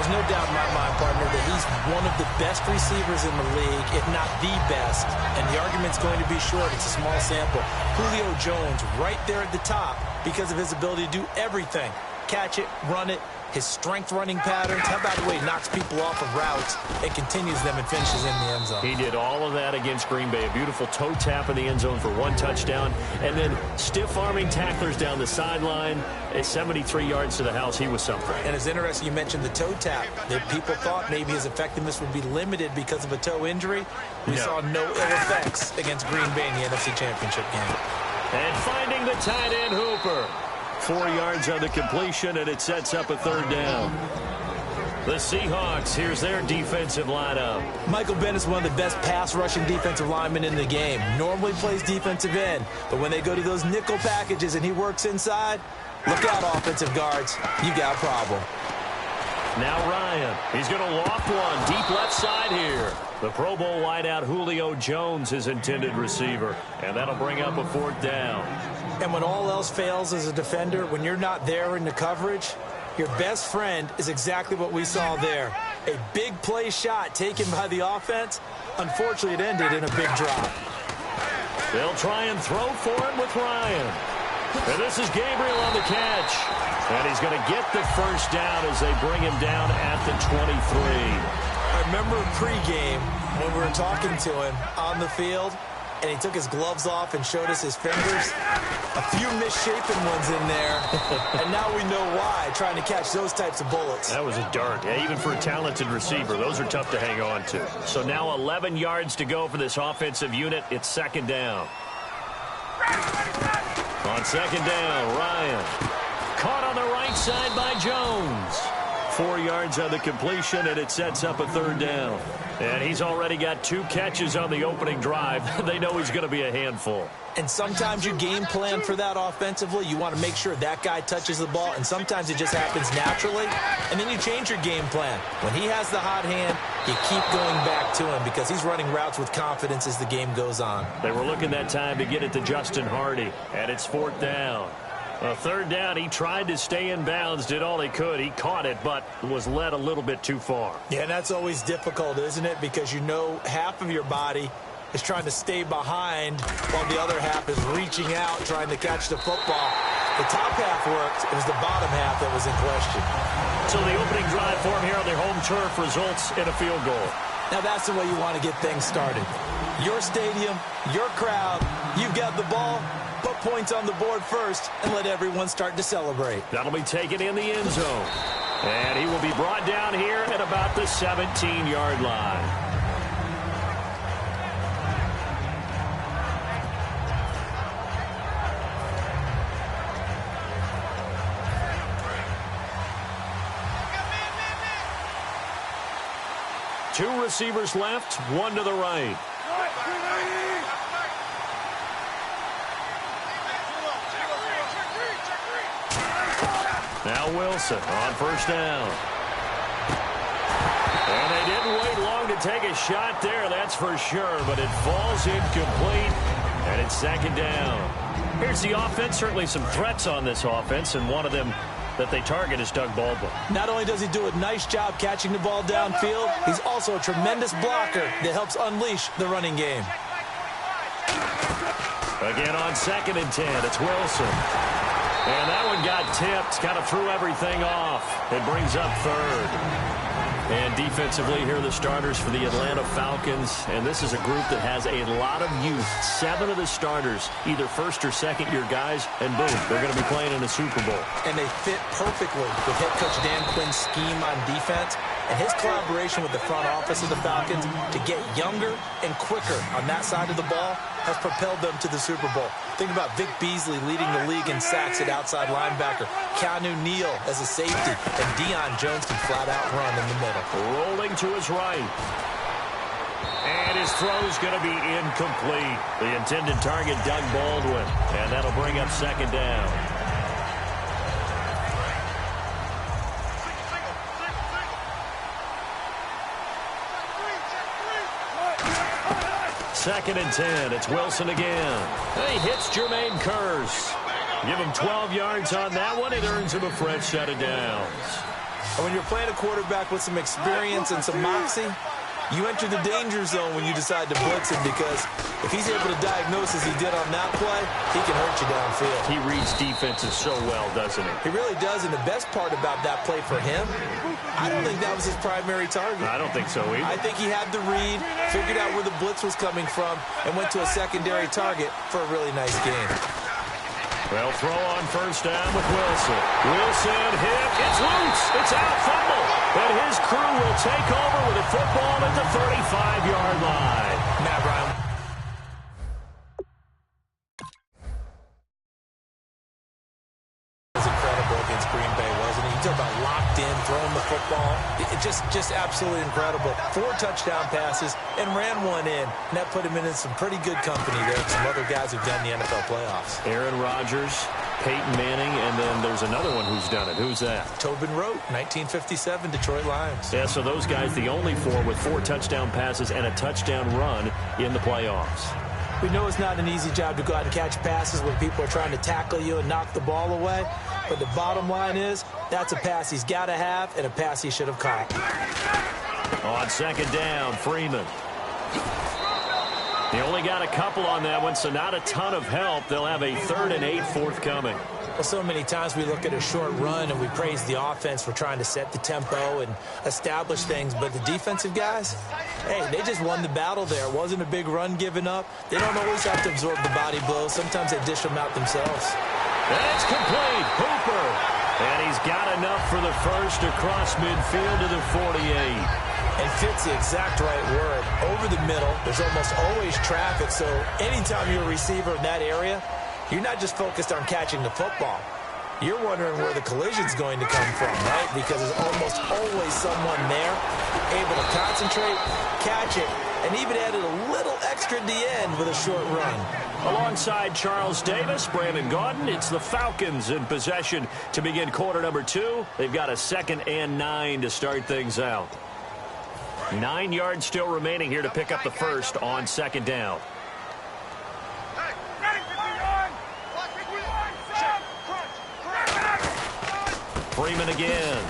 there's no doubt in my mind, partner, that he's one of the best receivers in the league, if not the best. And the argument's going to be short. It's a small sample. Julio Jones right there at the top because of his ability to do everything. Catch it, run it, his strength running patterns. How about the way he knocks people off of routes and continues them and finishes in the end zone? He did all of that against Green Bay. A beautiful toe tap in the end zone for 1 touchdown. And then stiff-arming tacklers down the sideline. At 73 yards to the house, he was something. And it's interesting you mentioned the toe tap. That people thought maybe his effectiveness would be limited because of a toe injury. We saw no ill effects against Green Bay in the NFC Championship game. And finding the tight end Hooper. 4 yards on the completion, and it sets up a 3rd down. The Seahawks, here's their defensive lineup. Michael Bennett's one of the best pass-rushing defensive linemen in the game. Normally plays defensive end, but when they go to those nickel packages and he works inside, look out, offensive guards. You got a problem. Now Ryan. He's going to loft one. Deep left side here. The Pro Bowl wideout Julio Jones is intended receiver, and that'll bring up a 4th down. And when all else fails as a defender, when you're not there in the coverage, your best friend is exactly what we saw there. A big play shot taken by the offense. Unfortunately, it ended in a big drop. They'll try and throw for it with Ryan. And this is Gabriel on the catch. And he's going to get the 1st down as they bring him down at the 23. I remember pregame when we were talking to him on the field, and he took his gloves off and showed us his fingers. A few misshapen ones in there, and now we know why, trying to catch those types of bullets. That was a dart. Yeah, even for a talented receiver, those are tough to hang on to. So now 11 yards to go for this offensive unit. It's 2nd down. On 2nd down, Ryan. Caught on the right side by Jones. 4 yards on the completion, and it sets up a 3rd down. And he's already got 2 catches on the opening drive. They know he's going to be a handful. And sometimes you game plan for that offensively. You want to make sure that guy touches the ball, and sometimes it just happens naturally. And then you change your game plan. When he has the hot hand, you keep going back to him because he's running routes with confidence as the game goes on. They were looking that time to get it to Justin Hardy, and it's 4th down. A 3rd down, he tried to stay in bounds, did all he could. He caught it, but was led a little bit too far. Yeah, and that's always difficult, isn't it? Because you know half of your body is trying to stay behind while the other half is reaching out, trying to catch the football. The top half worked. It was the bottom half that was in question. So the opening drive for him here on their home turf results in a field goal. Now that's the way you want to get things started. Your stadium, your crowd, you've got the ball. Put points on the board first and let everyone start to celebrate. That'll be taken in the end zone. And he will be brought down here at about the 17-yard line. Two receivers left, one to the right. Now Wilson on 1st down. And they didn't wait long to take a shot there, that's for sure, but it falls incomplete, and it's 2nd down. Here's the offense. Certainly some threats on this offense, and one of them that they target is Doug Baldwin. Not only does he do a nice job catching the ball downfield, he's also a tremendous blocker that helps unleash the running game. Again on 2nd and 10, it's Wilson. And that one got tipped, kind of threw everything off. It brings up 3rd. And defensively, here are the starters for the Atlanta Falcons. And this is a group that has a lot of youth. 7 of the starters, either 1st or 2nd-year guys. And boom, they're going to be playing in the Super Bowl. And they fit perfectly with head coach Dan Quinn's scheme on defense and his collaboration with the front office of the Falcons to get younger and quicker on that side of the ball has propelled them to the Super Bowl. Think about Vic Beasley leading the league in sacks at outside linebacker, Keanu Neal as a safety, and Deion Jones can flat out run in the middle. Rolling to his right. And his throw's going to be incomplete. The intended target, Doug Baldwin. And that'll bring up 2nd down. Second and 10. It's Wilson again. And he hits Jermaine Kearse. Give him 12 yards on that one. It earns him a fresh set of downs. And when you're playing a quarterback with some experience and some moxie, you enter the danger zone when you decide to blitz him, because if he's able to diagnose as he did on that play, he can hurt you downfield. He reads defenses so well, doesn't he? He really does, and the best part about that play for him, I don't think that was his primary target. I don't think so either. I think he had the read, figured out where the blitz was coming from, and went to a secondary target for a really nice game. Well, throw on first down with Wilson. Wilson hit. It's loose. It's out, fumble. But his crew will take over with a football at the 35-yard line. Matt Ryan. Was incredible against Green Bay, wasn't he? You talk about locked in, throwing the football. Just absolutely incredible. 4 touchdown passes and ran one in. And that put him in some pretty good company there with some other guys who've done the NFL playoffs. Aaron Rodgers, Peyton Manning, and then there's another one who's done it. Who's that? Tobin Rote, 1957 Detroit Lions. Yeah, so those guys, the only 4 with 4 touchdown passes and a touchdown run in the playoffs. We know it's not an easy job to go out and catch passes when people are trying to tackle you and knock the ball away. But the bottom line is, that's a pass he's got to have and a pass he should have caught. On second down, Freeman. He only got a couple on that one, so not a ton of help. They'll have a 3rd and 8 forthcoming. Well, so many times we look at a short run and we praise the offense for trying to set the tempo and establish things, but the defensive guys, hey, they just won the battle there. It wasn't a big run given up. They don't always have to absorb the body blows. Sometimes they dish them out themselves. And it's complete. Hooper. And he's got enough for the first across midfield to the 48. And fits the exact right word. Over the middle, there's almost always traffic, so anytime you're a receiver in that area, you're not just focused on catching the football. You're wondering where the collision's going to come from, right? Because there's almost always someone there able to concentrate, catch it, and even added a little extra at the end with a short run. Alongside Charles Davis, Brandon Gaudin, it's the Falcons in possession to begin quarter number 2. They've got a 2nd and 9 to start things out. 9 yards still remaining here to pick up the first on second down. Freeman again.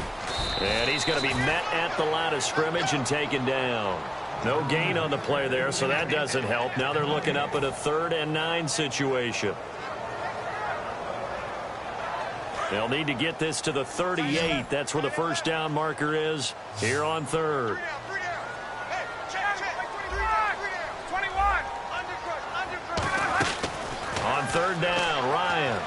And he's going to be met at the line of scrimmage and taken down. No gain on the play there, so that doesn't help. Now they're looking up at a 3rd and 9 situation. They'll need to get this to the 38. That's where the first down marker is here on 3rd. On 3rd down, Ryan.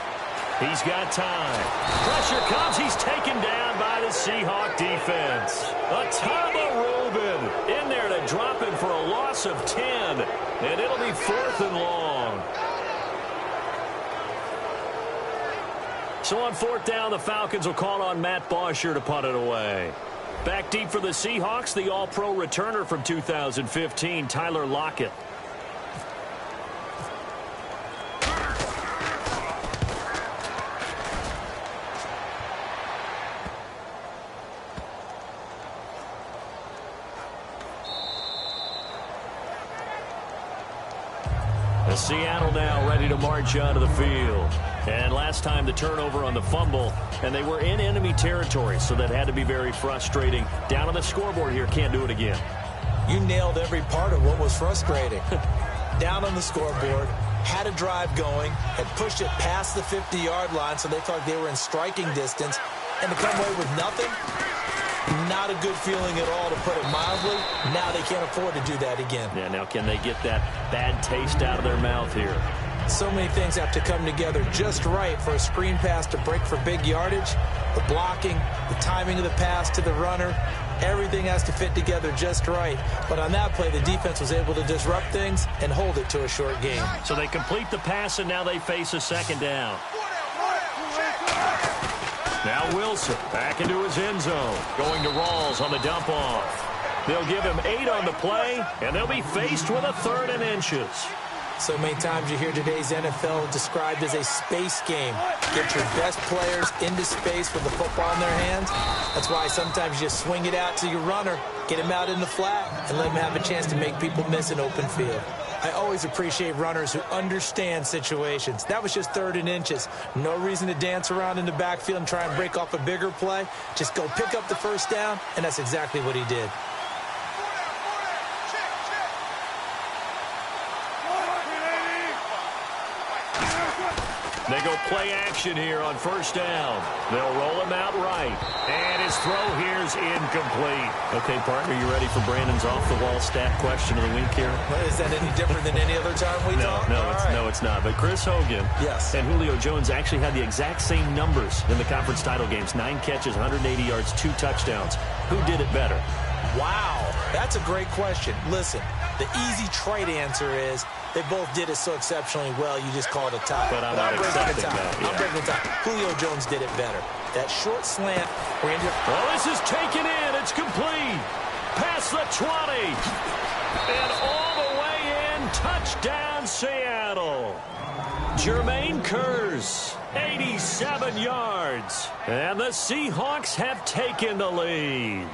He's got time. Pressure comes. He's taken down by the Seahawk defense. Atama Rubin in there to drop him for a loss of 10. And it'll be 4th and long. So on 4th down, the Falcons will call on Matt Bosher to punt it away. Back deep for the Seahawks, the All-Pro returner from 2015, Tyler Lockett. Seattle now ready to march onto the field. And last time the turnover on the fumble, and they were in enemy territory, so that had to be very frustrating. Down on the scoreboard here, can't do it again. You nailed every part of what was frustrating. Down on the scoreboard, had a drive going, had pushed it past the 50-yard line, so they thought they were in striking distance, and to come away with nothing, not a good feeling at all, to put it mildly. Now they can't afford to do that again. Yeah, now can they get that bad taste out of their mouth here? So many things have to come together just right for a screen pass to break for big yardage. The blocking, the timing of the pass to the runner, everything has to fit together just right. But on that play, the defense was able to disrupt things and hold it to a short game. So they complete the pass, and now they face a 2nd down. Now Wilson back into his end zone. Going to Rawls on the dump off. They'll give him 8 on the play, and they'll be faced with a 3rd and inches. So many times you hear today's NFL described as a space game. Get your best players into space with the football in their hands. That's why sometimes you just swing it out to your runner, get him out in the flat, and let him have a chance to make people miss an open field. I always appreciate runners who understand situations. That was just 3rd and inches. No reason to dance around in the backfield and try and break off a bigger play. Just go pick up the first down, and that's exactly what he did. They go play action here on 1st down. They'll roll him out right. And his throw here's incomplete. Okay, partner, you ready for Brandon's off-the-wall stat question of the week here? Well, is that any different than any other time we talk? No, it's not. But Chris Hogan and Julio Jones actually had the exact same numbers in the conference title games. 9 catches, 180 yards, 2 touchdowns. Who did it better? Wow, that's a great question. Listen, the easy, trite answer is they both did it so exceptionally well, you just call it a tie. But I'm not accepting that. I'm breaking the tie. Julio Jones did it better. That short slant. Well, this is taken in. It's complete. Past the 20. And all the way in. Touchdown, Seattle. Jermaine Kearse, 87 yards. And the Seahawks have taken the lead.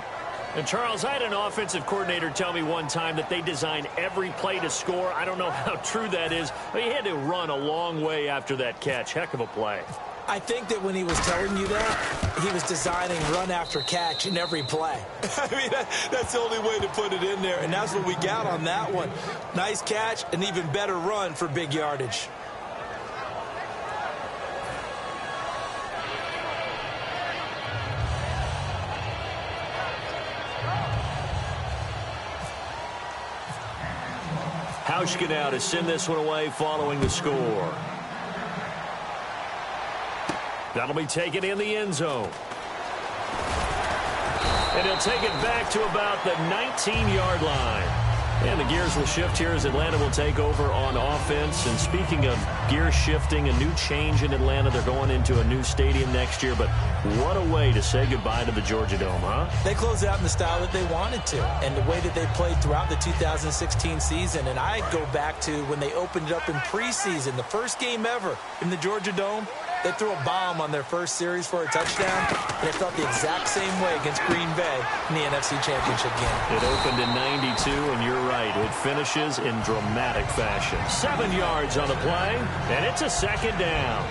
And, Charles, I had an offensive coordinator tell me one time that they design every play to score. I don't know how true that is, but he had to run a long way after that catch. Heck of a play. I think that when he was telling you that, he was designing run after catch in every play. I mean, that's the only way to put it in there, and that's what we got on that one. Nice catch, an even better run for big yardage. Hauschka now to send this one away following the score. That'll be taken in the end zone. And he'll take it back to about the 19-yard line. And the gears will shift here as Atlanta will take over on offense. And speaking of gear shifting, a new change in Atlanta. They're going into a new stadium next year. But what a way to say goodbye to the Georgia Dome, huh? They closed out in the style that they wanted to and the way that they played throughout the 2016 season. And I go back to when they opened it up in preseason, the first game ever in the Georgia Dome. They threw a bomb on their first series for a touchdown, and it felt the exact same way against Green Bay in the NFC Championship game. It opened in 92, and you're right. It finishes in dramatic fashion. 7 yards on the play, and it's a 2nd down.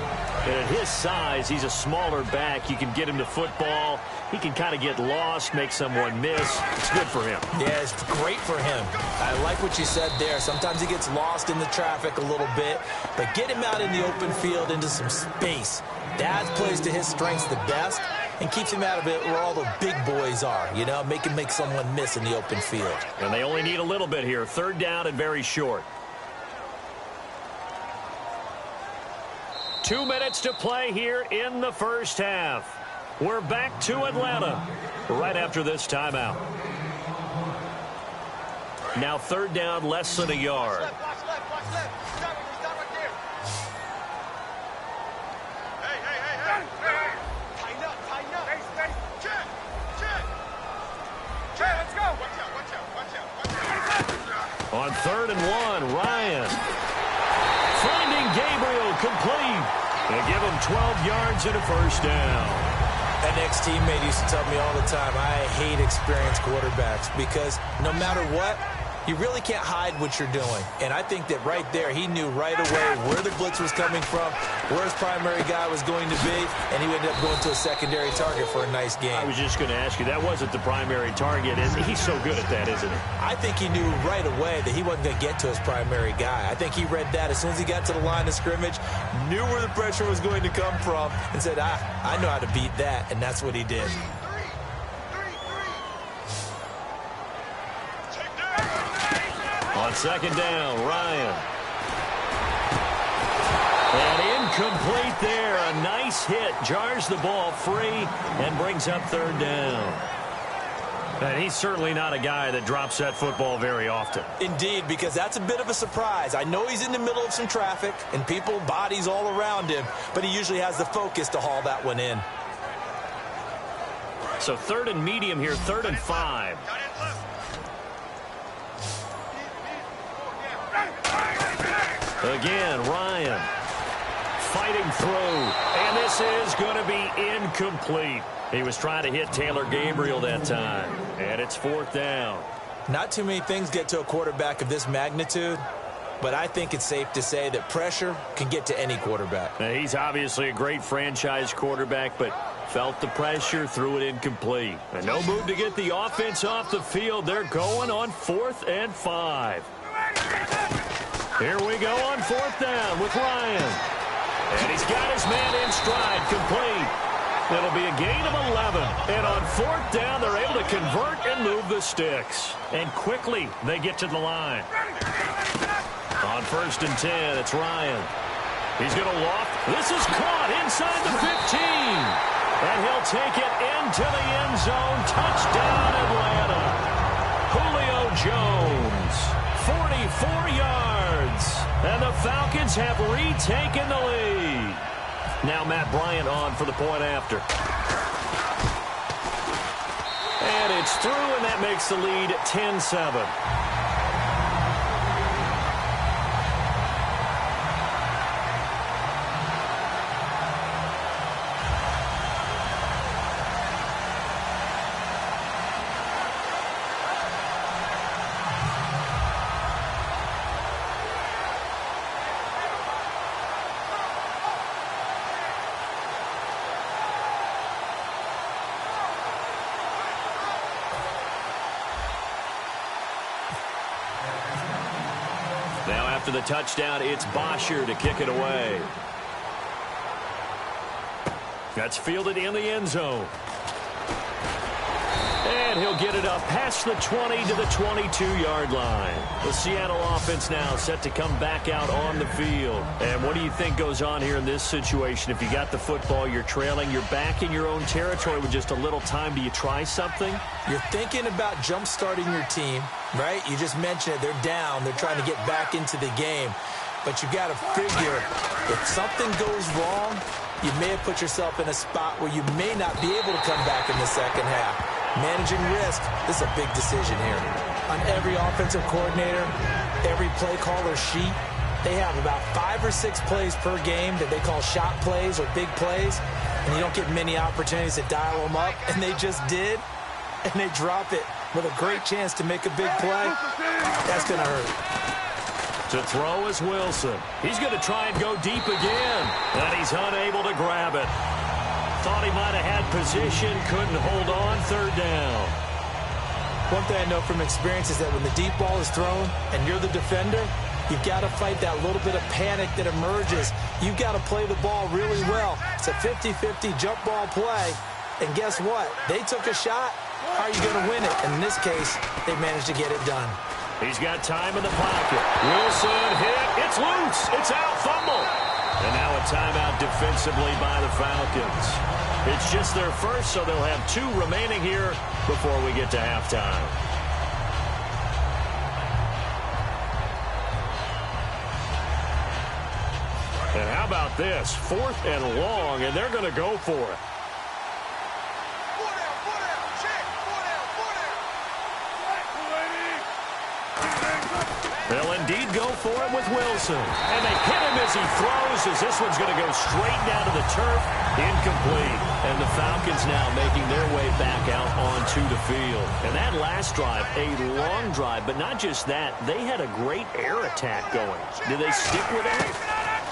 And at his size, he's a smaller back. You can get him to football. He can kind of get lost, make someone miss. It's good for him. Yeah, it's great for him. I like what you said there. Sometimes he gets lost in the traffic a little bit, but get him out in the open field into some space. That plays to his strengths the best and keeps him out of it where all the big boys are, you know, make someone miss in the open field. And they only need a little bit here. 3rd down and very short. 2 minutes to play here in the first half. We're back to Atlanta right after this timeout. Now 3rd down, less than a yard. On 3rd and 1, Ryan. Finding Gabriel complete. They give him 12 yards and a 1st down. An ex-teammate used to tell me all the time, I hate experienced quarterbacks because no matter what, you really can't hide what you're doing. And I think that right there, he knew right away where the blitz was coming from, where his primary guy was going to be, and he ended up going to a secondary target for a nice game. I was just going to ask you, that wasn't the primary target. He's so good at that, isn't he? I think he knew right away that he wasn't going to get to his primary guy. I think he read that as soon as he got to the line of scrimmage, knew where the pressure was going to come from, and said, I know how to beat that, and that's what he did. On 2nd down, Ryan. And incomplete there. A nice hit. Jars the ball free and brings up 3rd down. And he's certainly not a guy that drops that football very often. Indeed, because that's a bit of a surprise. I know he's in the middle of some traffic and people, bodies all around him, but he usually has the focus to haul that one in. So 3rd and medium here, 3rd and 5. Again, Ryan fighting through, and this is going to be incomplete. He was trying to hit Taylor Gabriel that time, and it's 4th down. Not too many things get to a quarterback of this magnitude but I think it's safe to say that pressure can get to any quarterback. Now, he's obviously a great franchise quarterback, but felt the pressure, threw it incomplete. And no move to get the offense off the field. They're going on 4th and 5. Here we go on 4th down with Ryan. And he's got his man in stride, complete. It'll be a gain of 11. And on 4th down, they're able to convert and move the sticks. And quickly, they get to the line. On 1st and 10, it's Ryan. He's going to loft. This is caught inside the 15. And he'll take it into the end zone. Touchdown, Atlanta. Julio Jones, 44 yards. And the Falcons have retaken the lead. Now Matt Bryant on for the point after. And it's through, and that makes the lead 10-7. Now after the touchdown, it's Bosher to kick it away. That's fielded in the end zone. And he'll get it up past the 20 to the 22-yard line. The Seattle offense now set to come back out on the field. And what do you think goes on here in this situation? If you got the football, you're trailing, you're back in your own territory with just a little time. Do you try something? You're thinking about jump-starting your team, right? You just mentioned it. They're down. They're trying to get back into the game. But you got to figure if something goes wrong, you may have put yourself in a spot where you may not be able to come back in the second half. Managing risk, this is a big decision here. On every offensive coordinator, every play caller sheet, they have about 5 or 6 plays per game that they call shot plays or big plays, and you don't get many opportunities to dial them up, and they just did, and they drop it with a great chance to make a big play. That's going to hurt. To throw is Wilson. He's going to try and go deep again, and he's unable to grab it. Thought he might have had position, couldn't hold on, 3rd down. One thing I know from experience is that when the deep ball is thrown and you're the defender, you've got to fight that little bit of panic that emerges. You've got to play the ball really well. It's a 50-50 jump ball play, and guess what? They took a shot. How are you going to win it? And in this case, they managed to get it done. He's got time in the pocket. Wilson hit. It's loose. It's out. Fumble. And now a timeout defensively by the Falcons. It's just their first, so they'll have 2 remaining here before we get to halftime. And how about this? 4th and long, and they're going to go for it. They'll indeed go for it with Wilson. And they hit him as he throws, as this one's going to go straight down to the turf. Incomplete. And the Falcons now making their way back out onto the field. And that last drive, a long drive, but not just that. They had a great air attack going. Did they stick with that?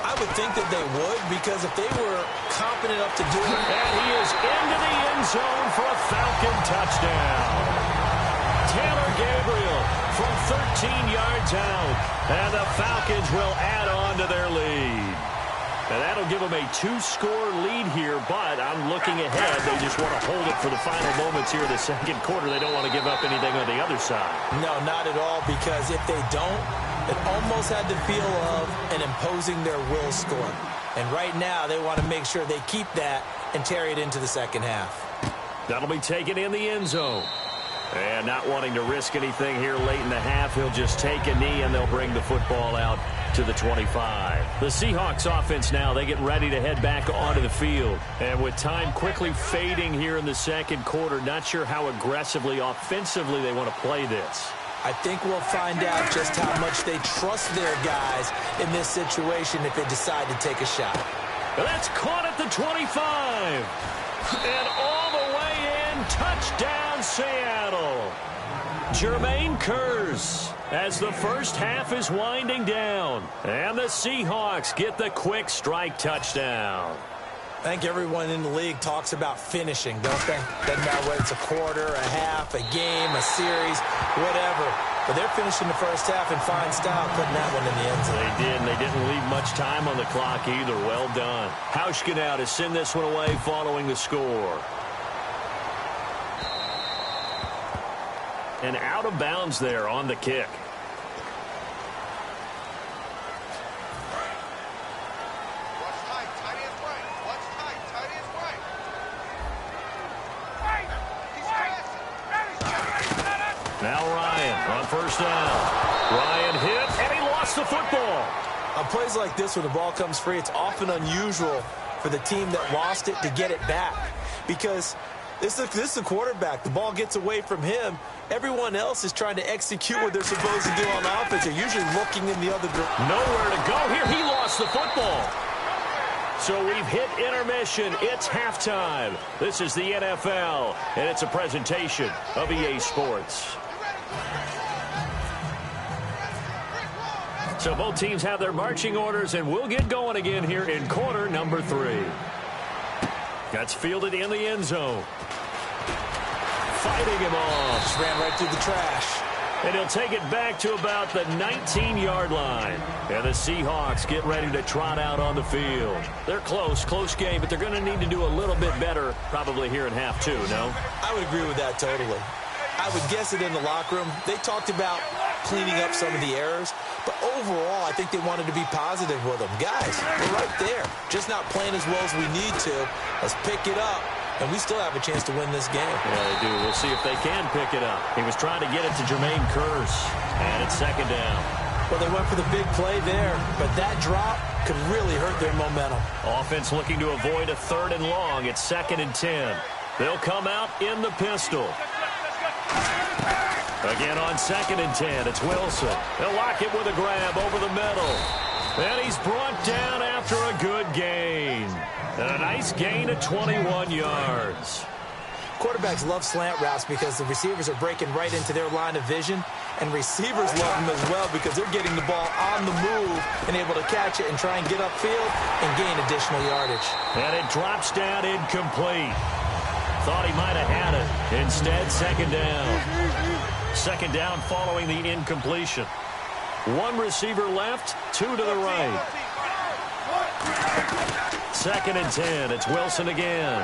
I would think that they would, because if they were confident enough to do it. And he is into the end zone for a Falcon touchdown. Taylor Gabriel from 13 yards out. And the Falcons will add on to their lead. And that'll give them a 2-score lead here, but I'm looking ahead. They just want to hold it for the final moments here in the second quarter. They don't want to give up anything on the other side. No, not at all, because if they don't, it almost had the feel of an imposing their will score. And right now, they want to make sure they keep that and carry it into the second half. That'll be taken in the end zone. And not wanting to risk anything here late in the half, he'll just take a knee, and they'll bring the football out to the 25. The Seahawks offense now, they get ready to head back onto the field. And with time quickly fading here in the second quarter, not sure how aggressively, offensively they want to play this. I think we'll find out just how much they trust their guys in this situation if they decide to take a shot. And that's caught at the 25. And all the way in, touchdown Seattle. Jermaine Kearse, as the first half is winding down. And the Seahawks get the quick strike touchdown. I think everyone in the league talks about finishing, don't they? Doesn't matter whether it's a quarter, a half, a game, a series, whatever. But they're finishing the first half in fine style, putting that one in the end zone. They did, and they didn't leave much time on the clock either. Well done. Hauschka now to send this one away following the score. And out of bounds there on the kick. Now Ryan on first down. Ryan hit, and he lost the football. On plays like this where the ball comes free, it's often unusual for the team that lost it to get it back. Because this is the quarterback. The ball gets away from him. Everyone else is trying to execute what they're supposed to do on offense. They're usually looking in the other direction. Nowhere to go here. He lost the football. So we've hit intermission. It's halftime. This is the NFL, and it's a presentation of EA Sports. So both teams have their marching orders, and we'll get going again here in quarter number 3. That's fielded in the end zone. Fighting him off. Just ran right through the trash. And he'll take it back to about the 19-yard line. And the Seahawks get ready to trot out on the field. They're close game, but they're going to need to do a little bit better probably here in half 2, no? I would agree with that totally. I would guess it in the locker room. They talked about cleaning up some of the errors, but overall, I think they wanted to be positive with them. Guys, we're right there. Just not playing as well as we need to. Let's pick it up, and we still have a chance to win this game. Yeah, they do. We'll see if they can pick it up. He was trying to get it to Jermaine Kearse, and it's second down. Well, they went for the big play there, but that drop could really hurt their momentum. Offense looking to avoid a 3rd and long. It's 2nd and 10. They'll come out in the pistol. Again on 2nd and 10, it's Wilson. They'll lock it with a grab over the middle. And he's brought down after a good gain. And a nice gain of 21 yards. Quarterbacks love slant routes because the receivers are breaking right into their line of vision. And receivers love them as well because they're getting the ball on the move and able to catch it and try and get upfield and gain additional yardage. And it drops down incomplete. Thought he might have had it. Instead, 2nd down. 2nd down following the incompletion. 1 receiver left, 2 to the right. 2nd and 10. It's Wilson again.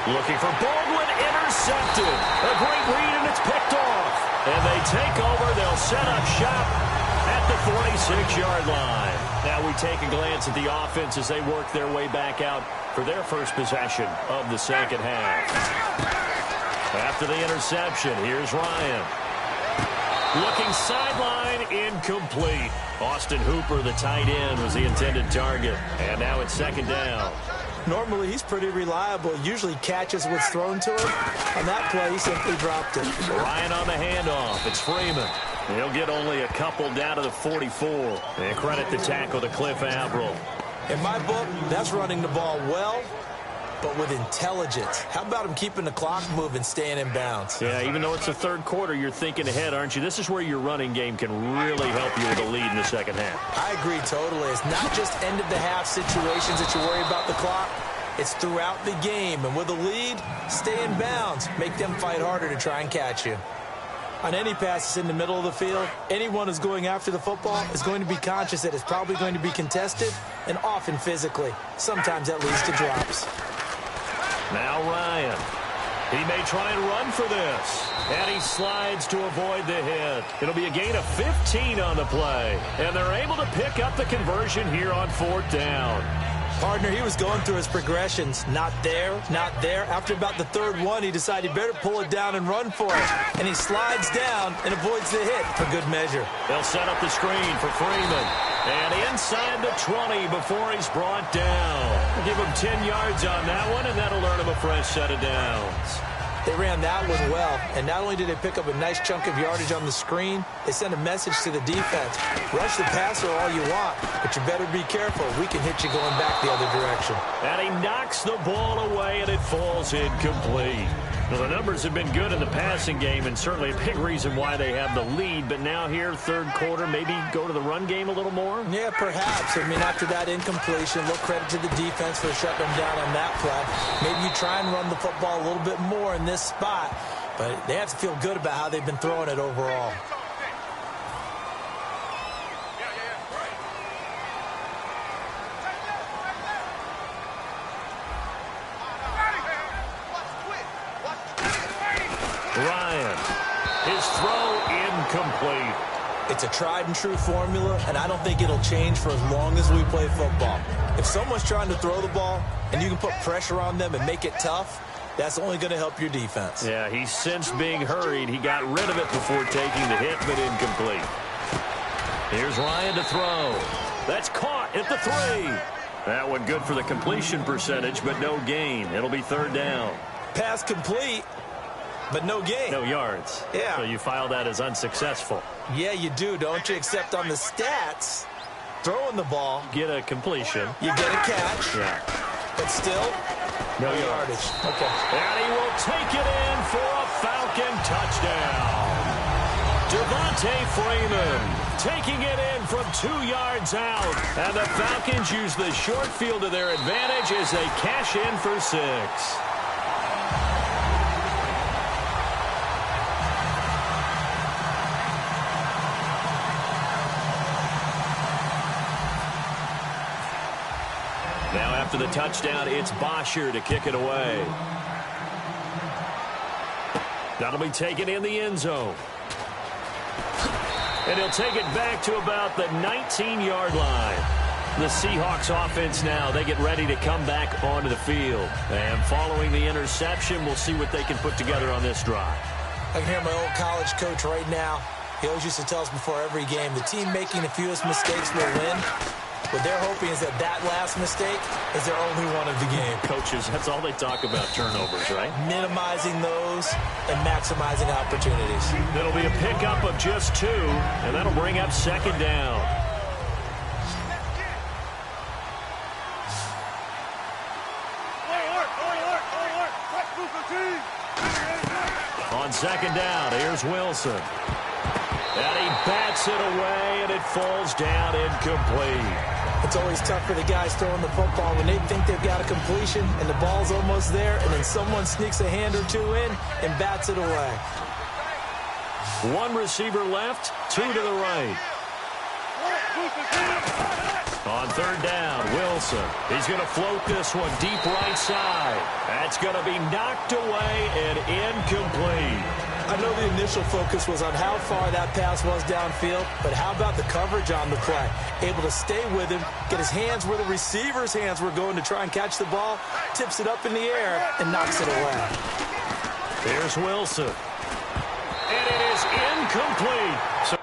Looking for Baldwin, intercepted. A great read, and it's picked off. And they take over. They'll set up shop at the 46-yard line. Now we take a glance at the offense as they work their way back out for their first possession of the second half. After the interception, here's Ryan. Looking sideline, incomplete. Austin Hooper, the tight end, was the intended target. And now it's 2nd down. Normally, he's pretty reliable. Usually catches what's thrown to him. On that play, he simply dropped it. Ryan on the handoff. It's Freeman. He'll get only a couple down to the 44. And credit the tackle to Cliff Averill. In my book, that's running the ball well, but with intelligence. How about him keeping the clock moving, staying in bounds? Yeah, even though it's the 3rd quarter, you're thinking ahead, aren't you? This is where your running game can really help you with a lead in the second half. I agree totally. It's not just end-of-the-half situations that you worry about the clock. It's throughout the game. And with a lead, stay in bounds. Make them fight harder to try and catch you. On any passes in the middle of the field, anyone who's going after the football is going to be conscious that it's probably going to be contested and often physically. Sometimes that leads to drops. Now Ryan. He may try and run for this. And he slides to avoid the hit. It'll be a gain of 15 on the play. And they're able to pick up the conversion here on 4th down. Partner, he was going through his progressions. Not there, not there. After about the 3rd one, he decided he better pull it down and run for it. And he slides down and avoids the hit for good measure. They'll set up the screen for Freeman. And inside the 20 before he's brought down. We'll give him 10 yards on that one, and that'll earn him a fresh set of downs. They ran that one well, and not only did they pick up a nice chunk of yardage on the screen, they sent a message to the defense. Rush the passer all you want, but you better be careful. We can hit you going back the other direction. And he knocks the ball away, and it falls incomplete. Well, the numbers have been good in the passing game, and certainly a big reason why they have the lead. But now here, third quarter, maybe go to the run game a little more? Yeah, perhaps. I mean, after that incompletion, a little credit to the defense for shutting them down on that play. Maybe you try and run the football a little bit more in this spot, but they have to feel good about how they've been throwing it overall. Ryan, his throw incomplete. It's a tried-and-true formula, and I don't think it'll change for as long as we play football. If someone's trying to throw the ball and you can put pressure on them and make it tough, that's only going to help your defense. Yeah, he sensed being hurried. He got rid of it before taking the hit, but incomplete. Here's Ryan to throw. That's caught at the 3. That one good for the completion percentage, but no gain. It'll be third down. Pass complete, but no gain. No yards. Yeah. So you file that as unsuccessful. Yeah, you do, don't you? Except on the stats, throwing the ball, Get a completion. you get a catch, Yeah. but still, no yardage. Okay. And he will take it in for a Falcon touchdown. Devontae Freeman taking it in from 2 yards out. And the Falcons use the short field to their advantage as they cash in for 6. Now after the touchdown, it's Bosher to kick it away. That'll be taken in the end zone. And he'll take it back to about the 19-yard line. The Seahawks offense now, they get ready to come back onto the field. And following the interception, we'll see what they can put together on this drive. I can hear my old college coach right now. He always used to tell us before every game, the team making the fewest mistakes will win. What they're hoping is that last mistake is their only one of the game. Coaches, that's all they talk about, turnovers, right? Minimizing those and maximizing opportunities. It'll be a pickup of just 2, and that'll bring up second down. On second down, here's Wilson. And he bats it away, and it falls down incomplete. It's always tough for the guys throwing the football when they think they've got a completion and the ball's almost there, and then someone sneaks a hand or 2 in and bats it away. 1 receiver left, 2 to the right. On third down, Wilson. He's going to float this one deep right side. That's going to be knocked away and incomplete. I know the initial focus was on how far that pass was downfield, but how about the coverage on the play? Able to stay with him, get his hands where the receiver's hands were going to try and catch the ball, tips it up in the air, and knocks it away. Here's Wilson. And it is incomplete. So